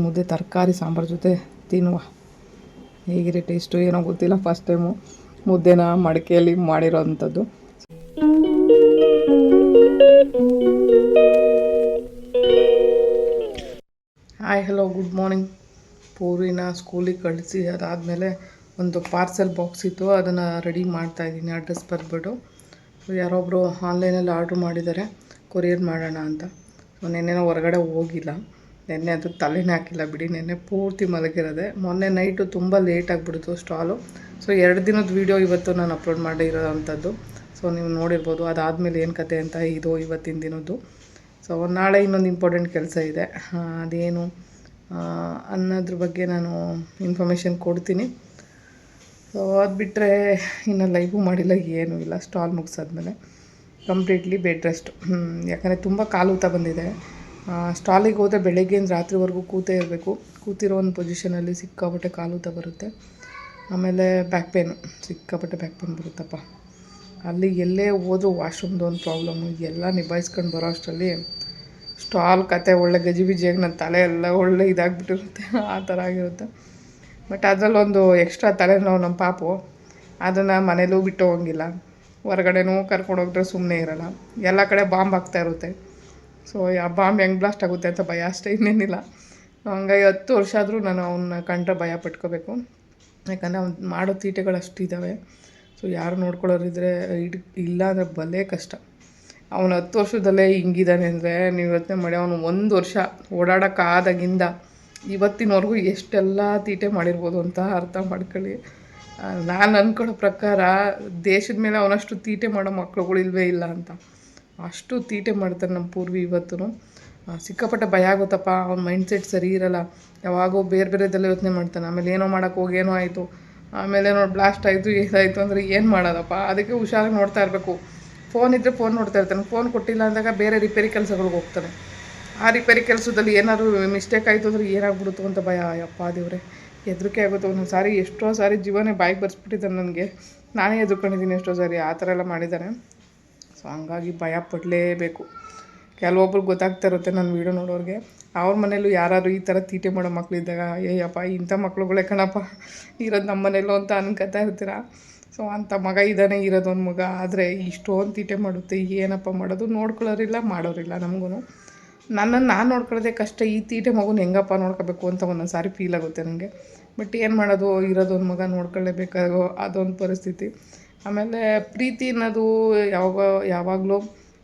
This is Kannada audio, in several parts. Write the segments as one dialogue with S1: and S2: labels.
S1: ಮುದ್ದೆ ತರಕಾರಿ ಸಾಂಬಾರು ಜೊತೆ ತಿನ್ನುವ. ಹೇಗಿದೆ ಟೇಸ್ಟು ಏನೋ ಗೊತ್ತಿಲ್ಲ, ಫಸ್ಟ್ ಟೈಮು ಮುದ್ದೆನ ಮಡಿಕೆಯಲ್ಲಿ ಮಾಡಿರೋ ಅಂಥದ್ದು. Hi hello good morning. ಪೂರಿನ ಸ್ಕೂಲಿಗೆ ಕಳಿಸಿ ಅದಾದಮೇಲೆ ಒಂದು ಪಾರ್ಸೆಲ್ ಬಾಕ್ಸ್ ಇತ್ತು, ಅದನ್ನು ರೆಡಿ ಮಾಡ್ತಾಯಿದ್ದೀನಿ. ಅಡ್ರೆಸ್ ಬರೆದ್ಬಿಟ್ಟು ಯಾರೊಬ್ಬರು ಆನ್ಲೈನಲ್ಲಿ ಆರ್ಡ್ರ್ ಮಾಡಿದ್ದಾರೆ, ಕೊರಿಯರ್ ಮಾಡೋಣ ಅಂತ. ಸೊ ನೆನ್ನೆನೋ ಹೊರಗಡೆ ಹೋಗಿಲ್ಲ, ನೆನ್ನೆ ಅದು ತಲೆನೇ ಹಾಕಿಲ್ಲ ಬಿಡಿ. ನೆನ್ನೆ ಪೂರ್ತಿ ಮಲಗಿರೋದೆ. ಮೊನ್ನೆ ನೈಟು ತುಂಬ ಲೇಟ್ ಆಗಿಬಿಡ್ತು ಸ್ಟಾಲು. ಸೊ 2 ದಿನದ ವೀಡಿಯೋ ಇವತ್ತು ನಾನು ಅಪ್ಲೋಡ್ ಮಾಡಿರೋ ಅಂಥದ್ದು. ಸೊ ನೀವು ನೋಡಿರ್ಬೋದು. ಅದಾದಮೇಲೆ ಏನು ಕತೆ ಅಂತ ಇದು ಇವತ್ತಿನ ದಿನದ್ದು. ಸೊ ನಾಳೆ ಇನ್ನೊಂದು ಇಂಪಾರ್ಟೆಂಟ್ ಕೆಲಸ ಇದೆ, ಅದೇನು ಅನ್ನೋದ್ರ ಬಗ್ಗೆ ನಾನು ಇನ್ಫಾರ್ಮೇಷನ್ ಕೊಡ್ತೀನಿ. ಸೊ ಅದು ಬಿಟ್ಟರೆ ಇನ್ನು ಲೈವು ಮಾಡಿಲ್ಲ, ಏನೂ ಇಲ್ಲ. ಸ್ಟಾಲ್ ಮುಗಿಸಾದ್ಮೇಲೆ ಕಂಪ್ಲೀಟ್ಲಿ ಬೆಡ್ ರೆಸ್ಟ್. ಯಾಕಂದರೆ ತುಂಬ ಕಾಲೂತ ಬಂದಿದೆ. ಸ್ಟಾಲಿಗೆ ಹೋದರೆ ಬೆಳಗ್ಗೆಯಿಂದ ರಾತ್ರಿವರೆಗೂ ಕೂತೇ ಇರಬೇಕು. ಕೂತಿರೋ ಒಂದು ಪೊಸಿಷನಲ್ಲಿ ಸಿಕ್ಕಾಪಟ್ಟೆ ಕಾಲೂತ ಬರುತ್ತೆ. ಆಮೇಲೆ ಬ್ಯಾಕ್ ಪೇನು, ಸಿಕ್ಕಾಪಟ್ಟೆ ಬ್ಯಾಕ್ ಪೇನ್ ಬರುತ್ತಪ್ಪ. ಅಲ್ಲಿ ಎಲ್ಲೇ ಹೋದ್ರೂ ವಾಶ್ರೂಮ್ದು ಒಂದು ಪ್ರಾಬ್ಲಮ್ಮು. ಎಲ್ಲ ನಿಭಾಯಿಸ್ಕೊಂಡು ಬರೋ ಅಷ್ಟರಲ್ಲಿ ಸ್ಟಾಲ್ ಕತೆ ಒಳ್ಳೆ ಗಜಿಬಿಜಿಯಾಗಿ ನನ್ನ ತಲೆ ಎಲ್ಲ ಒಳ್ಳೆ ಇದಾಗಿಬಿಟ್ಟಿರುತ್ತೆ, ಆ ಥರ ಆಗಿರುತ್ತೆ. ಬಟ್ ಅದರಲ್ಲೊಂದು ಎಕ್ಸ್ಟ್ರಾ ತಲೆನೋವು ನಮ್ಮ ಪಾಪು. ಅದನ್ನು ಮನೇಲೂ ಬಿಟ್ಟು ಹೋಗಿಲ್ಲ, ಹೊರಗಡೆನೂ ಕರ್ಕೊಂಡೋಗಿದ್ರೆ ಸುಮ್ಮನೆ ಇರೋಲ್ಲ. ಎಲ್ಲ ಕಡೆ ಬಾಂಬ್ ಆಗ್ತಾ ಇರುತ್ತೆ. ಸೊ ಆ ಬಾಂಬ್ ಹೆಂಗೆ ಬ್ಲಾಸ್ಟ್ ಆಗುತ್ತೆ ಅಂತ ಭಯ, ಅಷ್ಟೇ, ಇನ್ನೇನಿಲ್ಲ. ಹಂಗಾಗಿ 10 ವರ್ಷ ಆದರೂ ನಾನು ಅವನ್ನ ಕಂಡ್ರೆ ಭಯ ಪಟ್ಕೋಬೇಕು. ಯಾಕಂದರೆ ಅವ್ನು ಮಾಡೋ ತೀಟೆಗಳು ಅಷ್ಟಿದ್ದಾವೆ. ಸೊ ಯಾರು ನೋಡ್ಕೊಳ್ಳೋರಿದ್ರೆ ಇಲ್ಲ ಅಂದರೆ ಭಲೇ ಕಷ್ಟ. ಅವನು 10 ವರ್ಷದಲ್ಲೇ ಹಿಂಗಿದ್ದಾನೆ ಅಂದರೆ ನೀವು ಯೋಚನೆ ಮಾಡಿ, ಅವನು 1 ವರ್ಷ ಓಡಾಡೋಕ್ಕಾದಾಗಿಂದ ಇವತ್ತಿನವರೆಗೂ ಎಷ್ಟೆಲ್ಲ ತೀಟೆ ಮಾಡಿರ್ಬೋದು ಅಂತ ಅರ್ಥ ಮಾಡ್ಕೊಳ್ಳಿ. ನಾನು ಅಂದ್ಕೊಳ್ಳೋ ಪ್ರಕಾರ ದೇಶದ ಮೇಲೆ ಅವನಷ್ಟು ತೀಟೆ ಮಾಡೋ ಮಕ್ಳುಗಳು ಇಲ್ಲವೇ ಇಲ್ಲ ಅಂತ. ಅಷ್ಟು ತೀಟೆ ಮಾಡ್ತಾರೆ ನಮ್ಮ ಪೂರ್ವಿ. ಇವತ್ತು ಸಿಕ್ಕಾಪಟ್ಟೆ ಭಯ ಆಗುತ್ತಪ್ಪ. ಅವ್ನ ಮೈಂಡ್ಸೆಟ್ ಸರಿ ಇರೋಲ್ಲ. ಯಾವಾಗೋ ಬೇರೆ ಬೇರೆದೆಲ್ಲ ಯೋಚನೆ ಮಾಡ್ತಾನೆ. ಆಮೇಲೆ ಏನೋ ಮಾಡೋಕ್ಕೆ ಹೋಗಿ ಏನೋ ಆಯಿತು, ಆಮೇಲೆ ಏನೋ ಬ್ಲಾಸ್ಟ್ ಆಯಿತು, ಏನಾಯಿತು ಅಂದರೆ ಏನು ಮಾಡೋದಪ್ಪ. ಅದಕ್ಕೆ ಹುಷಾರಾಗಿ ನೋಡ್ತಾ ಇರಬೇಕು. ಫೋನ್ ಇದ್ದರೆ ಫೋನ್ ನೋಡ್ತಾ ಇರ್ತಾನೆ. ಫೋನ್ ಕೊಟ್ಟಿಲ್ಲ ಅಂದಾಗ ಬೇರೆ ರಿಪೇರಿ ಕೆಲಸಗಳಿಗೆ ಹೋಗ್ತಾನೆ. ಆ ರಿಪೇರಿ ಕೆಲಸದಲ್ಲಿ ಏನಾದ್ರು ಮಿಸ್ಟೇಕ್ ಆಯಿತು ಅಂದರೆ ಏನಾಗ್ಬಿಡುತ್ತೋ ಅಂತ ಭಯ. ಯಪ್ಪ ದೇವ್ರೆ, ಹೆದರಿಕೆ ಆಗುತ್ತೆ ಒಂದೊಂದು ಸಾರಿ. ಎಷ್ಟೋ ಸಾರಿ ಜೀವನೇ ಬಾಯಿಗೆ ಬರ್ಸ್ಬಿಟ್ಟಿದ್ದಾನೆ ನನಗೆ. ನಾನೇ ಎದುರ್ಕೊಂಡಿದ್ದೀನಿ ಎಷ್ಟೋ ಸಾರಿ, ಆ ಥರ ಎಲ್ಲ ಮಾಡಿದ್ದಾನೆ. ಸೊ ಹಂಗಾಗಿ ಭಯ ಪಡಲೇಬೇಕು. ಕೆಲವೊಬ್ರಿಗೆ ಗೊತ್ತಾಗ್ತಾ ಇರುತ್ತೆ ನನ್ನ ವೀಡಿಯೋ ನೋಡೋರಿಗೆ. ಅವ್ರ ಮನೇಲೂ ಯಾರಾದ್ರು ಈ ಥರ ತೀಟೆ ಮಾಡೋ ಮಕ್ಕಳಿದ್ದಾಗ, ಅಯ್ಯಪ್ಪ ಇಂಥ ಮಕ್ಳುಗಳೇ ಕಣಪ್ಪ ಇರೋದು ನಮ್ಮ ಮನೇಲೂ ಅಂತ ಅನ್ಕೊತಾ ಇರ್ತೀರ. ಸೊ ಅಂಥ ಮಗ ಇದ್ದಾನೆ, ಇರೋದೊಂದು ಮಗ. ಆದರೆ ಇಷ್ಟೊಂದು ತೀಟೆ ಮಾಡುತ್ತೆ, ಏನಪ್ಪ ಮಾಡೋದು? ನೋಡ್ಕೊಳ್ಳೋರಿಲ್ಲ, ಮಾಡೋರಿಲ್ಲ. ನಮಗೂ ನನ್ನನ್ನು ನಾನು ನೋಡ್ಕೊಳ್ಳೋದೇ ಕಷ್ಟ. ಈ ತೀಟೆ ಮಗುನ ಹೆಂಗಪ್ಪ ನೋಡ್ಕೋಬೇಕು ಅಂತ ಒಂದೊಂದು ಸಾರಿ ಫೀಲ್ ಆಗುತ್ತೆ ನನಗೆ. ಬಟ್ ಏನು ಮಾಡೋದು, ಇರೋದೊಂದು ಮಗ ನೋಡ್ಕೊಳ್ಳೇಬೇಕಾಗೋ ಅದೊಂದು ಪರಿಸ್ಥಿತಿ. ಆಮೇಲೆ ಪ್ರೀತಿ ಅನ್ನೋದು ಯಾವಾಗಲೂ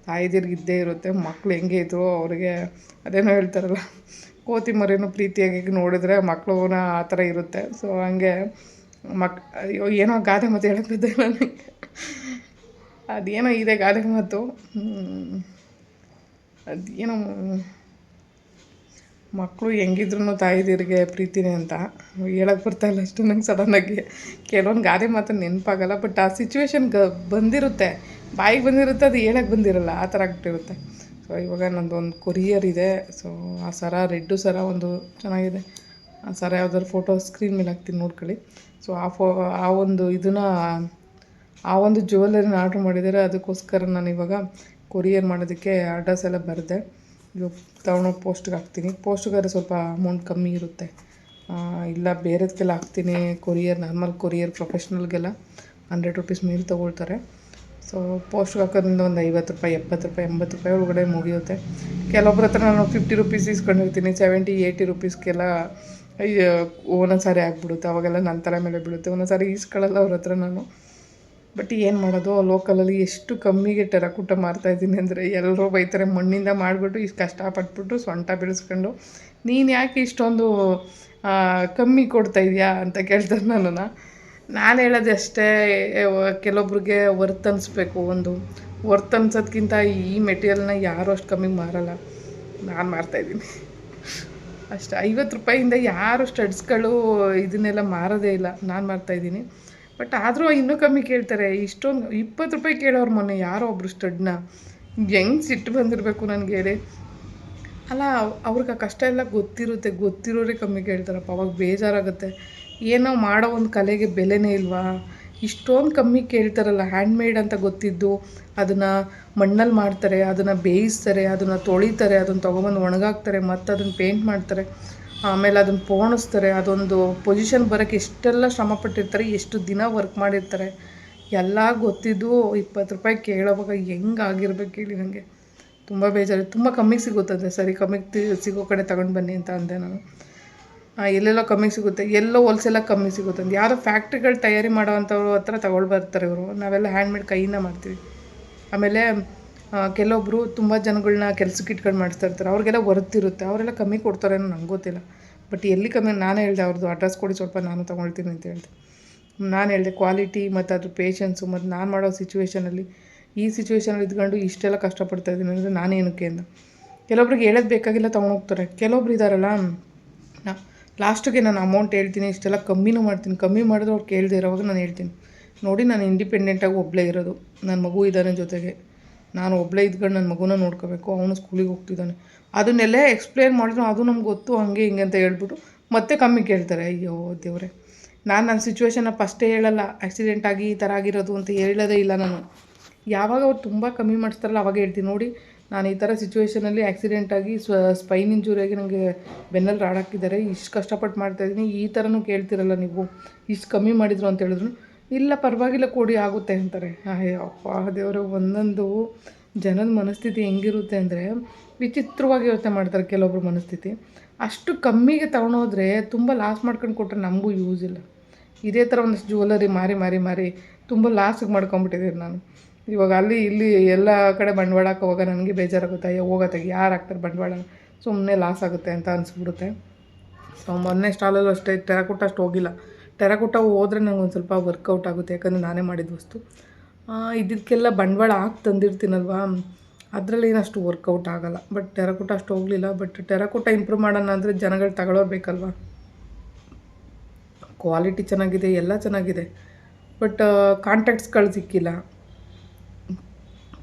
S1: ತಾಯಿದಿರ್ಗೆ ಇದ್ದೇ ಇರುತ್ತೆ. ಮಕ್ಕಳು ಹೆಂಗೆ ಇದ್ರು ಅವ್ರಿಗೆ ಅದೇನೋ ಹೇಳ್ತಾರಲ್ಲ, ಕೋತಿ ಮರಿನೂ ಪ್ರೀತಿಯಾಗಿ ನೋಡಿದ್ರೆ ಮಕ್ಕಳುನ ಆ ಥರ ಇರುತ್ತೆ. ಸೊ ಹಂಗೆ ಅಯ್ಯೋ ಏನೋ ಗಾದೆ ಮಾತು ಹೇಳಕ್ಕಿದ್ದೆ ನನಗೆ, ಅದೇನೋ ಇದೆ ಗಾದೆ ಮಾತು. ಅದೇನೋ ಮಕ್ಕಳು ಹೆಂಗಿದ್ರು ತಾಯಿದಿರಿಗೆ ಪ್ರೀತಿನೇ ಅಂತ ಹೇಳಕ್ಕೆ ಬರ್ತಾಯಿಲ್ಲ ಅಷ್ಟು ನಂಗೆ ಸಡನ್ನಾಗಿ. ಕೆಲವೊಂದು ಗಾದೆ ಮಾತನ್ನು ನೆನಪಾಗಲ್ಲ. ಬಟ್ ಆ ಸಿಚುವೇಶನ್ಗೆ ಬಂದಿರುತ್ತೆ, ಬಾಯಿಗೆ ಬಂದಿರುತ್ತೆ, ಅದು ಹೇಳಕ್ಕೆ ಬಂದಿರಲ್ಲ, ಆ ಥರ ಆಗ್ಬಿಟ್ಟಿರುತ್ತೆ. ಸೊ ಇವಾಗ ನಂದೊಂದು ಕೊರಿಯರ್ ಇದೆ. ಸೊ ಆ ಸರ, ರೆಡ್ಡು ಸರ ಒಂದು ಚೆನ್ನಾಗಿದೆ. ಆ ಸರ ಯಾವ್ದಾದ್ರು ಫೋಟೋ ಸ್ಕ್ರೀನ್ ಮೇಲೆ ಹಾಕ್ತೀನಿ ನೋಡ್ಕೊಳ್ಳಿ. ಸೊ ಆ ಒಂದು ಇದನ್ನು, ಆ ಒಂದು ಜ್ಯುವೆಲ್ಲರಿನ ಆರ್ಡ್ರ್ ಮಾಡಿದ್ದಾರೆ. ಅದಕ್ಕೋಸ್ಕರ ನಾನು ಇವಾಗ ಕೊರಿಯರ್ ಮಾಡೋದಕ್ಕೆ ಅಡ್ರೆಸ್ ಎಲ್ಲ ಬರೆದೆ. ಇವಾಗ ತೊಗೊಂಡೋಗಿ ಪೋಸ್ಟ್ಗೆ ಹಾಕ್ತೀನಿ. ಪೋಸ್ಟ್ಗಾದ್ರೆ ಸ್ವಲ್ಪ ಅಮೌಂಟ್ ಕಮ್ಮಿ ಇರುತ್ತೆ. ಇಲ್ಲ ಬೇರೆದಕ್ಕೆಲ್ಲ ಹಾಕ್ತೀನಿ, ಕೊರಿಯರ್, ನಾರ್ಮಲ್ ಕೊರಿಯರ್ ಪ್ರೊಫೆಷ್ನಲ್ಗೆಲ್ಲ 100 ರೂಪೀಸ್ ಮೇಲೆ ತೊಗೊಳ್ತಾರೆ. ಸೊ ಪೋಸ್ಟ್ಗೆ ಹಾಕೋದ್ರಿಂದ ಒಂದು 50 ರೂಪಾಯಿ, 70 ರೂಪಾಯಿ, 80 ರೂಪಾಯಿ ಒಳಗಡೆ ಮುಗಿಯುತ್ತೆ. ಕೆಲವೊಬ್ಬರ ಹತ್ರ ನಾನು 50 ರೂಪೀಸ್ ಇಸ್ಕೊಂಡಿರ್ತೀನಿ, 70, 80 ರೂಪೀಸ್ಗೆಲ್ಲ ಒಂದೊಂದು ಸಾರಿ ಆಗಿಬಿಡುತ್ತೆ. ಅವಾಗೆಲ್ಲ ನನ್ನ ತಲೆ ಮೇಲೆ ಬೀಳುತ್ತೆ. ಒಂದೊಂದು ಸಾರಿ ಈಸ್ಕೊಳ್ಳಲ್ಲ ಅವ್ರ ಹತ್ರ ನಾನು. ಬಟ್ ಏನು ಮಾಡೋದು, ಲೋಕಲಲ್ಲಿ ಎಷ್ಟು ಕಮ್ಮಿಗೆ ಟೆರಕೂಟ ಮಾರ್ತಾಯಿದ್ದೀನಿ ಅಂದರೆ ಎಲ್ಲರೂ ಬೈತಾರೆ. ಮಣ್ಣಿಂದ ಮಾಡಿಬಿಟ್ಟು ಇಷ್ಟು ಕಷ್ಟಪಟ್ಬಿಟ್ಟು ಸೊಂಟ ಬೆಳೆಸ್ಕೊಂಡು ನೀನು ಯಾಕೆ ಇಷ್ಟೊಂದು ಕಮ್ಮಿ ಕೊಡ್ತಾಯಿದ್ಯಾ ಅಂತ ಕೇಳ್ತಾರೆ ನನ್ನನ್ನು. ನಾನು ಹೇಳೋದು ಅಷ್ಟೇ, ಕೆಲವೊಬ್ರಿಗೆ ವರ್ತ್ ಅನಿಸ್ಬೇಕು. ಒಂದು ವರ್ತ್ ಅನ್ಸೋದ್ಕಿಂತ ಈ ಮೆಟೀರಿಯಲ್ನ ಯಾರೂ ಅಷ್ಟು ಕಮ್ಮಿಗೆ ಮಾರಲ್ಲ. ನಾನು ಮಾರ್ತಾಯಿದ್ದೀನಿ ಅಷ್ಟೇ. 50 ರೂಪಾಯಿಂದ ಯಾರು ಸ್ಟಡ್ಸ್ಗಳು ಇದನ್ನೆಲ್ಲ ಮಾರೋದೇ ಇಲ್ಲ. ನಾನು ಮಾರ್ತಾಯಿದ್ದೀನಿ. ಬಟ್ ಆದರೂ ಇನ್ನೂ ಕಮ್ಮಿ ಕೇಳ್ತಾರೆ. ಇಷ್ಟೊಂದು 20 ರೂಪಾಯಿ ಕೇಳೋರು ಮೊನ್ನೆ ಯಾರೋ ಒಬ್ಬರು ಸ್ಟಡ್ನ. ಹೆಂಗೆ ಸಿಟ್ಟು ಬಂದಿರಬೇಕು ನನಗೆ ಹೇಳಿ. ಅಲ್ಲ, ಅವ್ರಿಗೆ ಆ ಕಷ್ಟ ಎಲ್ಲ ಗೊತ್ತಿರುತ್ತೆ, ಗೊತ್ತಿರೋರೇ ಕಮ್ಮಿ ಕೇಳ್ತಾರಪ್ಪ. ಅವಾಗ ಬೇಜಾರಾಗುತ್ತೆ. ಏನೋ ಮಾಡೋ ಒಂದು ಕಲೆಗೆ ಬೆಲೆನೇ ಇಲ್ವಾ? ಇಷ್ಟೊಂದು ಕಮ್ಮಿ ಕೇಳ್ತಾರಲ್ಲ. ಹ್ಯಾಂಡ್ಮೇಡ್ ಅಂತ ಗೊತ್ತಿದ್ದು ಅದನ್ನು ಮಣ್ಣಲ್ಲಿ ಮಾಡ್ತಾರೆ, ಅದನ್ನು ಬೇಯಿಸ್ತಾರೆ, ಅದನ್ನು ತೊಳಿತಾರೆ, ಅದನ್ನು ತೊಗೊಬಂದು ಒಣಗಾಕ್ತಾರೆ, ಮತ್ತು ಅದನ್ನು ಪೇಂಟ್ ಮಾಡ್ತಾರೆ. ಆಮೇಲೆ ಅದನ್ನು ಪೋಣಿಸ್ತಾರೆ. ಅದೊಂದು ಪೊಸಿಷನ್ ಬರೋಕ್ಕೆ ಎಷ್ಟೆಲ್ಲ ಶ್ರಮ ಪಟ್ಟಿರ್ತಾರೆ, ಎಷ್ಟು ದಿನ ವರ್ಕ್ ಮಾಡಿರ್ತಾರೆ. ಎಲ್ಲ ಗೊತ್ತಿದ್ದು 20 ರೂಪಾಯಿ ಕೇಳೋವಾಗ ಹೆಂಗಾಗಿರ್ಬೇಕು ಹೇಳಿ. ನನಗೆ ತುಂಬ ಬೇಜಾರು. ತುಂಬ ಕಮ್ಮಿಗೆ ಸಿಗುತ್ತದೆ, ಸರಿ ಕಮ್ಮಿಗೆ ಸಿಗೋ ಕಡೆ ತಗೊಂಡು ಬನ್ನಿ ಅಂತ ಅಂದೆ ನಾನು. ಎಲ್ಲೆಲ್ಲೋ ಕಮ್ಮಿಗೆ ಸಿಗುತ್ತೆ, ಎಲ್ಲೋ ಹೋಲ್ಸೇಲಾಗಿ ಕಮ್ಮಿ ಸಿಗುತ್ತೆ ಅಂತ. ಯಾವುದೋ ಫ್ಯಾಕ್ಟ್ರಿಗಳು ತಯಾರಿ ಮಾಡೋವಂಥವ್ರ ಹತ್ರ ಬರ್ತಾರೆ ಇವರು. ನಾವೆಲ್ಲ ಹ್ಯಾಂಡ್ಮೇಡ್ ಕೈಯಿಂದ ಮಾಡ್ತೀವಿ. ಆಮೇಲೆ ಕೆಲವೊಬ್ಬರು ತುಂಬ ಜನಗಳನ್ನ ಕೆಲ್ಸಕ್ಕೆ ಇಟ್ಕೊಂಡು ಮಾಡಿಸ್ತಾ ಇರ್ತಾರೆ, ಅವ್ರಿಗೆಲ್ಲ ವರ್ತಿರುತ್ತೆ, ಅವರೆಲ್ಲ ಕಮ್ಮಿ ಕೊಡ್ತಾರೆ ಅನ್ನೋ ನಂಗೆ ಗೊತ್ತಿಲ್ಲ. ಬಟ್ ಎಲ್ಲಿ ಕಮ್ಮಿ, ನಾನೇ ಹೇಳಿದೆ ಅವ್ರದ್ದು ಅಡ್ರೆಸ್ ಕೊಡಿ ಸ್ವಲ್ಪ ನಾನು ತೊಗೊಳ್ತೀನಿ ಅಂತ ಹೇಳಿದೆ. ನಾನು ಹೇಳಿದೆ ಕ್ವಾಲಿಟಿ ಮತ್ತು ಅದ್ರ ಪೇಷನ್ಸು ಮತ್ತು ನಾನು ಮಾಡೋ ಸಿಚುವೇಷನಲ್ಲಿ, ಈ ಸಿಚುವೇಷನಲ್ಲಿ ಇದ್ಕೊಂಡು ಇಷ್ಟೆಲ್ಲ ಕಷ್ಟಪಡ್ತಾಯಿದ್ದೀನಿ ಅಂದರೆ ನಾನೇನಕ್ಕೆ ಅಂತ. ಕೆಲವೊಬ್ರಿಗೆ ಹೇಳೋದು ಬೇಕಾಗಿಲ್ಲ, ತೊಗೊಂಡೋಗ್ತಾರೆ. ಕೆಲವೊಬ್ರು ಇದ್ದಾರಲ್ಲ, ಲಾಸ್ಟಿಗೆ ನಾನು ಅಮೌಂಟ್ ಹೇಳ್ತೀನಿ, ಇಷ್ಟೆಲ್ಲ ಕಮ್ಮಿನೂ ಮಾಡ್ತೀನಿ. ಕಮ್ಮಿ ಮಾಡಿದ್ರೆ ಅವ್ರು ಕೇಳದೆ ಇರೋವಾಗ ನಾನು ಹೇಳ್ತೀನಿ, ನೋಡಿ ನಾನು ಇಂಡಿಪೆಂಡೆಂಟಾಗಿ ಒಬ್ಬಳೇ ಇರೋದು, ನನ್ನ ಮಗು ಇದ್ದಾನೆ ಜೊತೆಗೆ, ನಾನು ಒಬ್ಬಳೇ ಇದ್ಕೊಂಡು ನನ್ನ ಮಗುನ ನೋಡ್ಕೋಬೇಕು, ಅವನು ಸ್ಕೂಲಿಗೆ ಹೋಗ್ತಿದ್ದಾನೆ. ಅದನ್ನೆಲ್ಲ ಎಕ್ಸ್ಪ್ಲೇನ್ ಮಾಡಿದ್ರು ಅದು ನಮ್ಗೆ ಗೊತ್ತು, ಹಂಗೆ ಹಿಂಗೆ ಅಂತ ಹೇಳ್ಬಿಟ್ಟು ಮತ್ತೆ ಕಮ್ಮಿ ಕೇಳ್ತಾರೆ. ಅಯ್ಯೋ ದೇವರೇ, ನಾನು ನನ್ನ ಸಿಚುವೇಶನ್ನ ಫಸ್ಟೇ ಹೇಳಲ್ಲ, ಆಕ್ಸಿಡೆಂಟ್ ಆಗಿ ಈ ಥರ ಆಗಿರೋದು ಅಂತ ಹೇಳೋದೇ ಇಲ್ಲ ನಾನು. ಯಾವಾಗ ಅವ್ರು ತುಂಬ ಕಮ್ಮಿ ಮಾಡಿಸ್ತಾರಲ್ಲ ಅವಾಗ ಹೇಳ್ತೀನಿ, ನೋಡಿ ನಾನು ಈ ಥರ ಸಿಚುವೇಷನಲ್ಲಿ ಆಕ್ಸಿಡೆಂಟ್ ಆಗಿ ಸ್ಪೈನ್ ಇಂಜುರಿಯಾಗಿ ನನಗೆ ಬೆನ್ನಲ್ಲಿ ರಾಡ್ ಹಾಕಿದ್ದಾರೆ, ಇಷ್ಟು ಕಷ್ಟಪಟ್ಟು ಮಾಡ್ತಾಯಿದ್ದೀನಿ, ಈ ಥರನೂ ಕೇಳ್ತಿರಲ್ಲ ನೀವು, ಇಷ್ಟು ಕಮ್ಮಿ ಮಾಡಿದ್ರು ಅಂತ ಹೇಳಿದ್ರು. ಇಲ್ಲ ಪರವಾಗಿಲ್ಲ ಕೊಡಿ ಆಗುತ್ತೆ ಅಂತಾರೆ. ಅಪ್ಪ ದೇವರು, ಒಂದೊಂದು ಜನದ ಮನಸ್ಥಿತಿ ಹೆಂಗಿರುತ್ತೆ ಅಂದರೆ ವಿಚಿತ್ರವಾಗಿ ಯೋಚನೆ ಮಾಡ್ತಾರೆ ಕೆಲವೊಬ್ರು ಮನಸ್ಥಿತಿ. ಅಷ್ಟು ಕಮ್ಮಿಗೆ ತೊಗೊಂಡೋದ್ರೆ ತುಂಬ ಲಾಸ್ ಮಾಡ್ಕೊಂಡು ಕೊಟ್ಟರೆ ನಮಗೂ ಯೂಸ್ ಇಲ್ಲ. ಇದೇ ಥರ ಒಂದಷ್ಟು ಜ್ಯುವೆಲರಿ ಮಾರಿ ತುಂಬ ಲಾಸಿಗೆ ಮಾಡ್ಕೊಂಬಿಟ್ಟಿದ್ದೀನಿ ನಾನು. ಇವಾಗ ಅಲ್ಲಿ ಇಲ್ಲಿ ಎಲ್ಲ ಕಡೆ ಬಂಡವಾಳ ಹಾಕೋವಾಗ ನನಗೆ ಬೇಜಾರಾಗುತ್ತೆ. ಅಯ್ಯೋ ಹೋಗತ್ತೆ, ಯಾರು ಹಾಕ್ತಾರೆ ಬಂಡವಾಳ, ಸುಮ್ಮನೆ ಲಾಸ್ ಆಗುತ್ತೆ ಅಂತ ಅನಿಸ್ಬಿಡುತ್ತೆ. ಸೊ ಮೊನ್ನೆ ಸ್ಟಾಲಲ್ಲೂ ಅಷ್ಟೇ ಟೆರಾಕೋಟ ಅಷ್ಟು ಹೋಗಿಲ್ಲ. ಟೆರಾಕೋಟ ಹೋದರೆ ನಂಗೆ ಒಂದು ಸ್ವಲ್ಪ ವರ್ಕೌಟ್ ಆಗುತ್ತೆ, ಯಾಕಂದರೆ ನಾನೇ ಮಾಡಿದ ವಸ್ತು. ಇದಕ್ಕೆಲ್ಲ ಬಂಡವಾಳ ಹಾಕಿ ತಂದಿರ್ತೀನಲ್ವ, ಅದರಲ್ಲಿ ಏನಷ್ಟು ವರ್ಕೌಟ್ ಆಗೋಲ್ಲ. ಬಟ್ ಟೆರಾಕೋಟ ಅಷ್ಟು ಹೋಗಲಿಲ್ಲ. ಬಟ್ ಟೆರಾಕೋಟ ಇಂಪ್ರೂವ್ ಮಾಡೋಣ ಅಂದರೆ ಜನಗಳು ತಗೊಳ್ಳೋರು ಬೇಕಲ್ವ. ಕ್ವಾಲಿಟಿ ಚೆನ್ನಾಗಿದೆ, ಎಲ್ಲ ಚೆನ್ನಾಗಿದೆ, ಬಟ್ ಕಾಂಟ್ಯಾಕ್ಟ್ಸ್ಗಳು ಸಿಕ್ಕಿಲ್ಲ.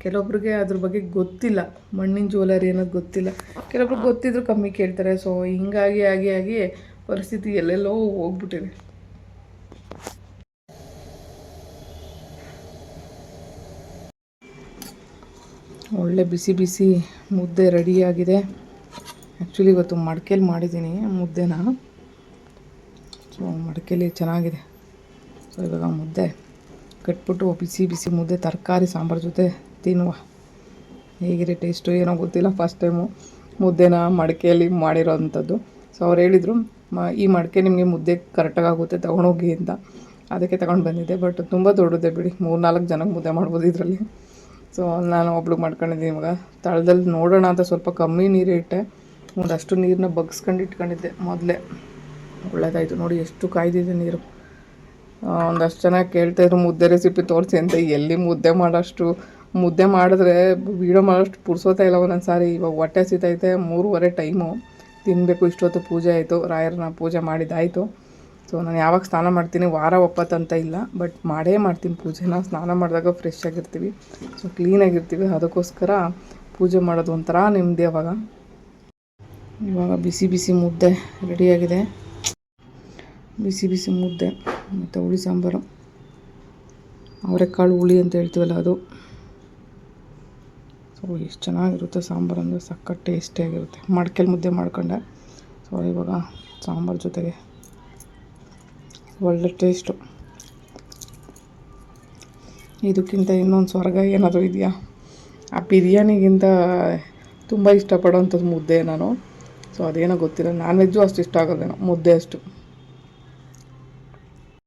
S1: ಕೆಲವೊಬ್ರಿಗೆ ಅದ್ರ ಬಗ್ಗೆ ಗೊತ್ತಿಲ್ಲ, ಮಣ್ಣಿನ ಜ್ಯುವೆಲರಿ ಅನ್ನೋದು ಗೊತ್ತಿಲ್ಲ. ಕೆಲವೊಬ್ರಿಗೆ ಗೊತ್ತಿದ್ರು ಕಮ್ಮಿ ಕೇಳ್ತಾರೆ. ಸೊ ಹಿಂಗಾಗಿ ಆಗಿ ಪರಿಸ್ಥಿತಿ ಎಲ್ಲೆಲ್ಲೋ ಹೋಗ್ಬಿಟ್ಟಿದೆ. ಒಳ್ಳೆ ಬಿಸಿ ಬಿಸಿ ಮುದ್ದೆ ರೆಡಿಯಾಗಿದೆ. ಆ್ಯಕ್ಚುಲಿ ಇವತ್ತು ಮಡಿಕೇಲಿ ಮಾಡಿದ್ದೀನಿ ಮುದ್ದೆನ. ಸೊ ಮಡಿಕೇಲಿ ಚೆನ್ನಾಗಿದೆ. ಸೊ ಇವಾಗ ಮುದ್ದೆ ಕಟ್ಬಿಟ್ಟು ಬಿಸಿ ಬಿಸಿ ಮುದ್ದೆ ತರಕಾರಿ ಸಾಂಬಾರು ಜೊತೆ ತಿನ್ನುವ. ಹೇಗಿದೆ ಟೇಸ್ಟು ಏನೋ ಗೊತ್ತಿಲ್ಲ, ಫಸ್ಟ್ ಟೈಮು ಮುದ್ದೆನ ಮಡಿಕೆಯಲ್ಲಿ ಮಾಡಿರೋ ಅಂಥದ್ದು. ಸೊ ಅವ್ರು ಹೇಳಿದರು, ಈ ಮಡಿಕೆ ನಿಮಗೆ ಮುದ್ದೆ ಕರೆಕ್ಟಾಗಿ ಆಗುತ್ತೆ, ತೊಗೊಂಡೋಗಿ ಅಂತ. ಅದಕ್ಕೆ ತಗೊಂಡು ಬಂದಿದ್ದೆ. ಬಟ್ ತುಂಬ ದೊಡ್ಡದೆ ಬಿಡಿ, 3-4 ಜನಕ್ಕೆ ಮುದ್ದೆ ಮಾಡ್ಬೋದು ಇದರಲ್ಲಿ. ಸೊ ನಾನು ಒಬ್ಳಿಗೆ ಮಾಡ್ಕೊಂಡಿದ್ದೀನಿ. ಇವಾಗ ತಳದಲ್ಲಿ ನೋಡೋಣ ಅಂತ ಸ್ವಲ್ಪ ಕಮ್ಮಿ ನೀರು ಇಟ್ಟೆ, ಒಂದಷ್ಟು ನೀರನ್ನ ಬಗ್ಸ್ಕೊಂಡು ಇಟ್ಕೊಂಡಿದ್ದೆ ಮೊದಲೇ. ಒಳ್ಳೆಯದಾಯಿತು ನೋಡಿ, ಎಷ್ಟು ಕಾಯ್ದಿದೆ ನೀರು. ಒಂದಷ್ಟು ಜನ ಕೇಳ್ತಾಯಿದ್ರು ಮುದ್ದೆ ರೆಸಿಪಿ ತೋರಿಸಿ ಅಂತ. ಎಲ್ಲಿ ಮುದ್ದೆ ಮಾಡೋಷ್ಟು, ಮುದ್ದೆ ಮಾಡಿದ್ರೆ ವೀಡಿಯೋ ಮಾಡೋಷ್ಟು ಪುರ್ಸೋತಾ ಇಲ್ಲ ಒಂದೊಂದು ಸಾರಿ. ಇವಾಗ ಹೊಟ್ಟೆ ಸಿತೈತೆ, 3:30 ಟೈಮು, ತಿನ್ನಬೇಕು. ಇಷ್ಟೊತ್ತು ಪೂಜೆ ಆಯಿತು, ರಾಯರನ್ನ ಪೂಜೆ ಮಾಡಿದ್ದಾಯಿತು. ಸೊ ನಾನು ಯಾವಾಗ ಸ್ನಾನ ಮಾಡ್ತೀನಿ, ವಾರ ಒಪ್ಪತ್ತಂತ ಇಲ್ಲ, ಬಟ್ ಮಾಡೇ ಮಾಡ್ತೀನಿ ಪೂಜೆನ. ಸ್ನಾನ ಮಾಡಿದಾಗ ಫ್ರೆಶ್ ಆಗಿರ್ತೀವಿ, ಸೊ ಕ್ಲೀನಾಗಿರ್ತೀವಿ. ಅದಕ್ಕೋಸ್ಕರ ಪೂಜೆ ಮಾಡೋದು ಒಂಥರ ನೆಮ್ಮದಿ ಅವಾಗ. ಇವಾಗ ಬಿಸಿ ಬಿಸಿ ಮುದ್ದೆ ರೆಡಿಯಾಗಿದೆ. ಬಿಸಿ ಬಿಸಿ ಮುದ್ದೆ ಮತ್ತು ಹುಳಿ ಸಾಂಬಾರು, ಅವರೆಕಾಳು ಹುಳಿ ಅಂತ ಹೇಳ್ತೀವಲ್ಲ ಅದು. ಸೊ ಎಷ್ಟು ಚೆನ್ನಾಗಿರುತ್ತೆ ಸಾಂಬಾರು ಅಂದರೆ, ಸಖತ್ ಟೇಸ್ಟಿಯಾಗಿರುತ್ತೆ. ಮಡಿಕೆಲಿ ಮುದ್ದೆ ಮಾಡ್ಕೊಂಡೆ. ಸೊ ಇವಾಗ ಸಾಂಬಾರು ಜೊತೆಗೆ ಒಳ್ಳೆ ಟೇಸ್ಟು. ಇದಕ್ಕಿಂತ ಇನ್ನೊಂದು ಸ್ವರ್ಗ ಏನಾದರೂ ಇದೆಯಾ? ಆ ಬಿರಿಯಾನಿಗಿಂತ ತುಂಬ ಇಷ್ಟಪಡೋವಂಥದ್ದು ಮುದ್ದೆ ನಾನು. ಸೊ ಅದೇನೋ ಗೊತ್ತಿಲ್ಲ, ನಾನ್ ವೆಜ್ಜು ಅಷ್ಟು ಇಷ್ಟ ಆಗೋದೇನೋ, ಮುದ್ದೆ ಅಷ್ಟು.